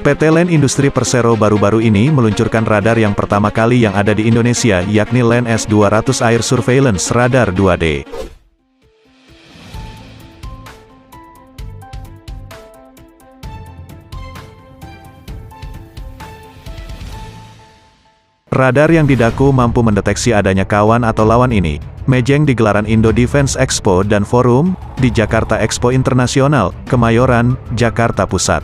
PT Land Industri Persero baru-baru ini meluncurkan radar yang pertama kali yang ada di Indonesia, yakni Land S200 Air Surveillance Radar 2D. Radar yang didaku mampu mendeteksi adanya kawan atau lawan ini, mejeng di gelaran Indo Defense Expo dan Forum, di Jakarta Expo Internasional, Kemayoran, Jakarta Pusat.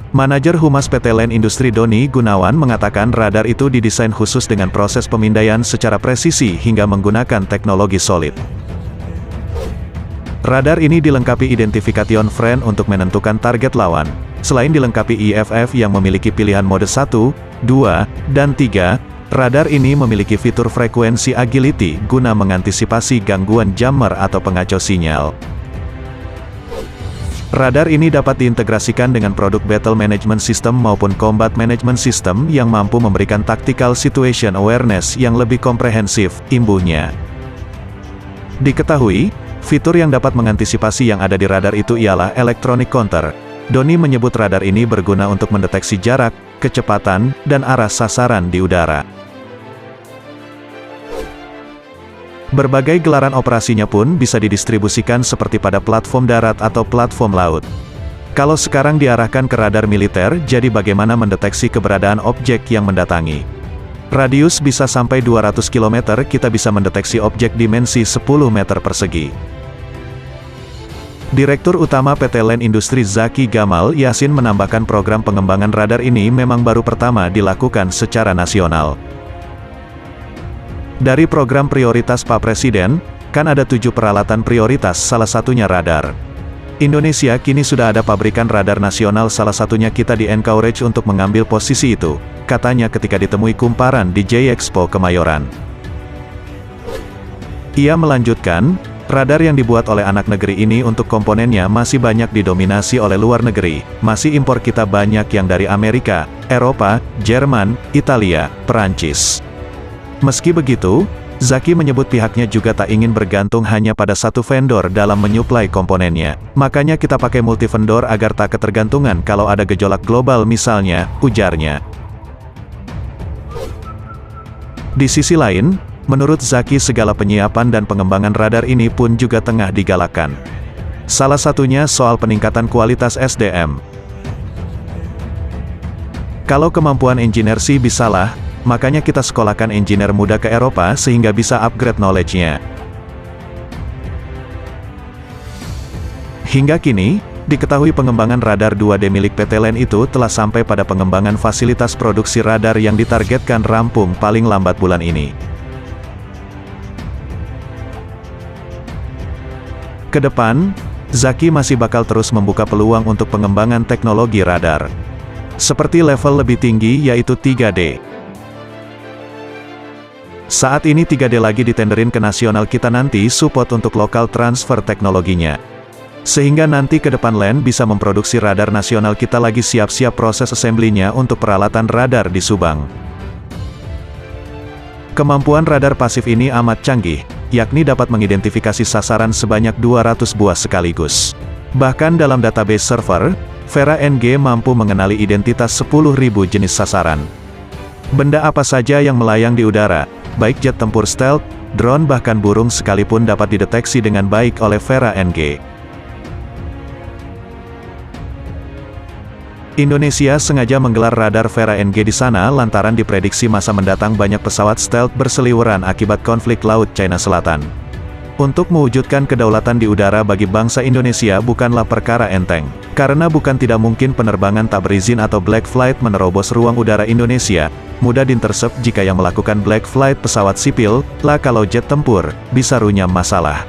Manajer Humas PT Land Industri Doni Gunawan mengatakan radar itu didesain khusus dengan proses pemindaian secara presisi hingga menggunakan teknologi solid. Radar ini dilengkapi identifikation friend untuk menentukan target lawan. Selain dilengkapi IFF yang memiliki pilihan mode 1, 2, dan 3, radar ini memiliki fitur frekuensi agility guna mengantisipasi gangguan jammer atau pengacau sinyal. Radar ini dapat diintegrasikan dengan produk Battle Management System maupun Combat Management System yang mampu memberikan Tactical Situation Awareness yang lebih komprehensif, imbuhnya. Diketahui, fitur yang dapat mengantisipasi yang ada di radar itu ialah Electronic Counter. Doni menyebut radar ini berguna untuk mendeteksi jarak, kecepatan, dan arah sasaran di udara. Berbagai gelaran operasinya pun bisa didistribusikan seperti pada platform darat atau platform laut. Kalau sekarang diarahkan ke radar militer, jadi bagaimana mendeteksi keberadaan objek yang mendatangi. Radius bisa sampai 200 km, kita bisa mendeteksi objek dimensi 10 meter persegi. Direktur Utama PT Land Industri Zaki Gamal Yasin menambahkan program pengembangan radar ini memang baru pertama dilakukan secara nasional. Dari program prioritas Pak Presiden, kan ada 7 peralatan prioritas, salah satunya radar. Indonesia kini sudah ada pabrikan radar nasional, salah satunya kita di-encourage untuk mengambil posisi itu, katanya ketika ditemui kumparan di J-Expo Kemayoran. Ia melanjutkan, radar yang dibuat oleh anak negeri ini untuk komponennya masih banyak didominasi oleh luar negeri, masih impor kita banyak yang dari Amerika, Eropa, Jerman, Italia, Perancis. Meski begitu, Zaki menyebut pihaknya juga tak ingin bergantung hanya pada satu vendor dalam menyuplai komponennya. Makanya kita pakai multi vendor agar tak ketergantungan kalau ada gejolak global misalnya, ujarnya. Di sisi lain, menurut Zaki segala penyiapan dan pengembangan radar ini pun juga tengah digalakkan. Salah satunya soal peningkatan kualitas SDM. Kalau kemampuan engineer sih bisalah, makanya kita sekolahkan engineer muda ke Eropa sehingga bisa upgrade knowledge-nya. Hingga kini, diketahui pengembangan radar 2D milik PT Land itu telah sampai pada pengembangan fasilitas produksi radar yang ditargetkan rampung paling lambat bulan ini. Kedepan, Zaki masih bakal terus membuka peluang untuk pengembangan teknologi radar. Seperti level lebih tinggi yaitu 3D. Saat ini 3D lagi ditenderin ke nasional, kita nanti support untuk lokal transfer teknologinya. Sehingga nanti ke depan Land bisa memproduksi radar nasional, kita lagi siap-siap proses assembly-nya untuk peralatan radar di Subang. Kemampuan radar pasif ini amat canggih, yakni dapat mengidentifikasi sasaran sebanyak 200 buah sekaligus. Bahkan dalam database server, Vera NG mampu mengenali identitas 10.000 jenis sasaran. Benda apa saja yang melayang di udara, baik jet tempur stealth, drone bahkan burung sekalipun dapat dideteksi dengan baik oleh Vera NG. Indonesia sengaja menggelar radar Vera NG di sana lantaran diprediksi masa mendatang banyak pesawat stealth berseliweran akibat konflik Laut Cina Selatan. Untuk mewujudkan kedaulatan di udara bagi bangsa Indonesia bukanlah perkara enteng. Karena bukan tidak mungkin penerbangan tak berizin atau black flight menerobos ruang udara Indonesia, mudah diintersep jika yang melakukan black flight pesawat sipil, lah kalau jet tempur, bisa runyam masalah.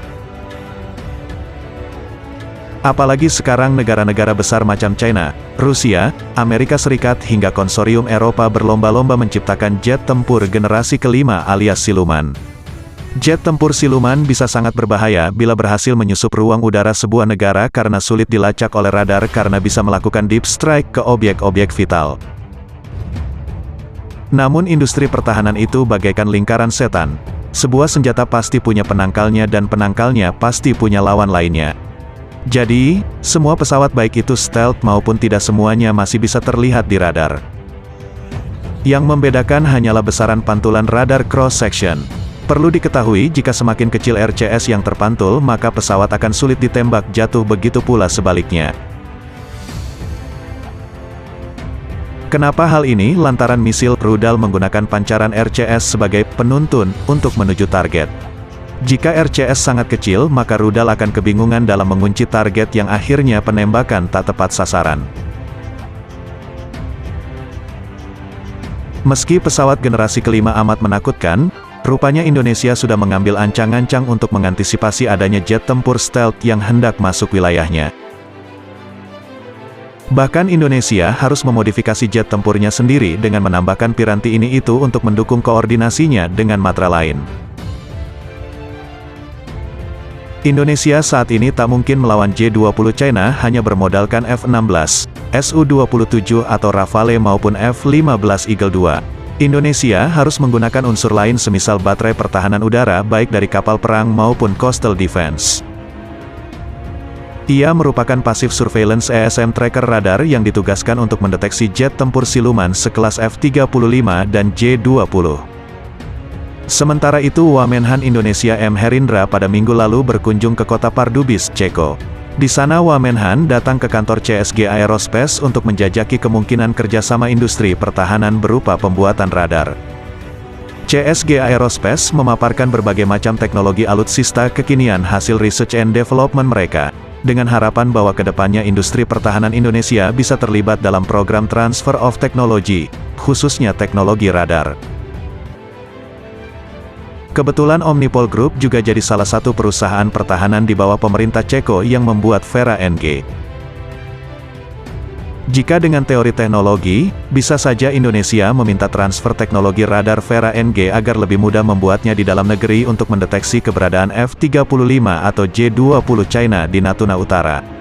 Apalagi sekarang negara-negara besar macam China, Rusia, Amerika Serikat hingga konsorium Eropa berlomba-lomba menciptakan jet tempur generasi kelima alias siluman. Jet tempur siluman bisa sangat berbahaya bila berhasil menyusup ruang udara sebuah negara karena sulit dilacak oleh radar karena bisa melakukan deep strike ke objek-objek vital. Namun industri pertahanan itu bagaikan lingkaran setan. Sebuah senjata pasti punya penangkalnya dan penangkalnya pasti punya lawan lainnya. Jadi, semua pesawat baik itu stealth maupun tidak semuanya masih bisa terlihat di radar. Yang membedakan hanyalah besaran pantulan radar cross-section. Perlu diketahui jika semakin kecil RCS yang terpantul maka pesawat akan sulit ditembak jatuh, begitu pula sebaliknya. Kenapa hal ini? Lantaran misil rudal menggunakan pancaran RCS sebagai penuntun untuk menuju target. Jika RCS sangat kecil maka rudal akan kebingungan dalam mengunci target yang akhirnya penembakan tak tepat sasaran. Meski pesawat generasi kelima amat menakutkan, rupanya Indonesia sudah mengambil ancang-ancang untuk mengantisipasi adanya jet tempur stealth yang hendak masuk wilayahnya. Bahkan Indonesia harus memodifikasi jet tempurnya sendiri dengan menambahkan piranti ini itu untuk mendukung koordinasinya dengan matra lain. Indonesia saat ini tak mungkin melawan J-20 China hanya bermodalkan F-16, Su-27 atau Rafale maupun F-15 Eagle II. Indonesia harus menggunakan unsur lain semisal baterai pertahanan udara baik dari kapal perang maupun coastal defense. Ia merupakan passive surveillance ESM tracker radar yang ditugaskan untuk mendeteksi jet tempur siluman sekelas F-35 dan J-20. Sementara itu Wamenhan Indonesia M. Herindra pada minggu lalu berkunjung ke kota Pardubice, Ceko. Di sana Wamenhan datang ke kantor CSG Aerospace untuk menjajaki kemungkinan kerjasama industri pertahanan berupa pembuatan radar. CSG Aerospace memaparkan berbagai macam teknologi alutsista kekinian hasil research and development mereka, dengan harapan bahwa kedepannya industri pertahanan Indonesia bisa terlibat dalam program transfer of technology, khususnya teknologi radar. Kebetulan Omnipol Group juga jadi salah satu perusahaan pertahanan di bawah pemerintah Ceko yang membuat Vera NG. Jika dengan teori teknologi, bisa saja Indonesia meminta transfer teknologi radar Vera NG agar lebih mudah membuatnya di dalam negeri untuk mendeteksi keberadaan F-35 atau J-20 China di Natuna Utara.